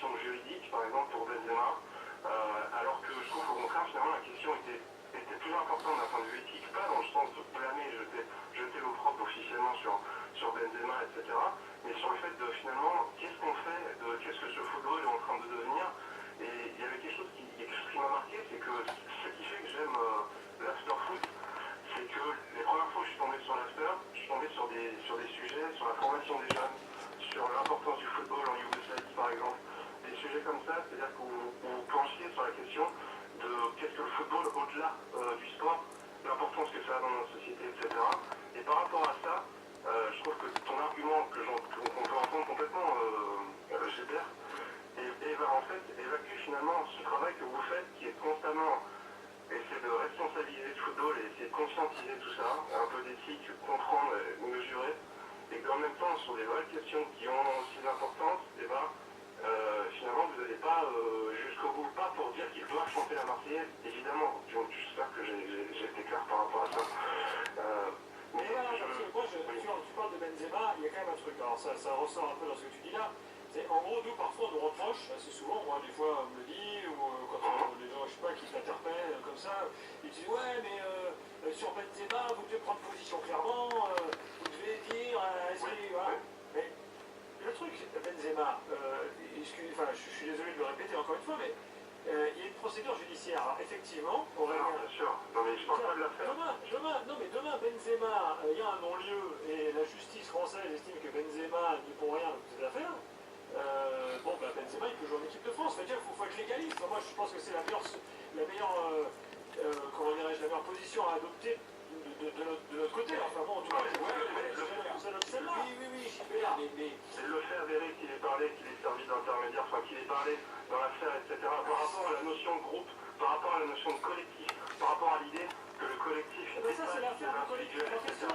question juridique, par exemple, pour Benzema, alors que je trouve qu'au contraire, finalement, la question était plus importante d'un point de vue éthique, pas dans le sens de blâmer, jeter l'opprobre officiellement sur Benzema, etc., mais sur le fait de, finalement, qu'est-ce qu'on fait, qu'est-ce que ce football est en train de devenir. Et il y avait quelque chose qui m'a marqué, c'est que ce qui fait que j'aime l'after-foot, c'est que les premières fois que je suis tombé sur l'after, je suis tombé sur des sujets, sur la formation des jeunes, sur l'importance du football en Yougoslavie par exemple, des sujets comme ça, c'est-à-dire que vous penchiez sur la question de qu'est-ce que le football au-delà du sport, l'importance que ça a dans notre société, etc. Et par rapport à ça, je trouve que ton argument qu'on peut entendre complètement, Gilbert, et va en fait évacue finalement ce travail que vous faites qui est constamment essayer de responsabiliser le football et essayer de conscientiser tout ça, un peu d'éthique, comprendre, mesurer, et qu'en même temps sur des vraies questions qui ont aussi l'importance, et ben finalement vous n'allez pas jusqu'au bout, pas pour dire qu'ils doivent chanter la Marseillaise, évidemment, j'espère que j'ai été clair par rapport à ça. Mais voilà, moi, tu parles de Benzema, il y a quand même un truc, alors ça ressort un peu dans ce que tu dis là. En gros, nous, parfois, on nous reproche, assez souvent, moi, des fois, on me le dit, ou quand les gens, je sais pas, qui t'interpellent comme ça, ils disent, ouais, mais sur Benzema, vous devez prendre position clairement, vous devez dire, voilà. Mais le truc, Benzema, je suis désolé de le répéter encore une fois, mais il y a une procédure judiciaire. Alors, effectivement, on va bien sûr, non mais je parle pas de l'affaire. Demain, Benzema, il y a un non-lieu, et la justice française estime que Benzema n'y pour rien dans cette affaire. Benzema il peut jouer en équipe de France. Il faut être légaliste. Moi je pense que c'est la meilleure position à adopter de notre côté. Enfin bon, en tout cas, celle-là. Oui, c'est le fait avéré qu'il ait parlé, qu'il ait servi d'intermédiaire, enfin qu'il ait parlé dans l'affaire, etc. Par rapport à la notion de groupe, par rapport à la notion de collectif, par rapport à l'idée que le collectif ça c'est l'affaire du collectif en question.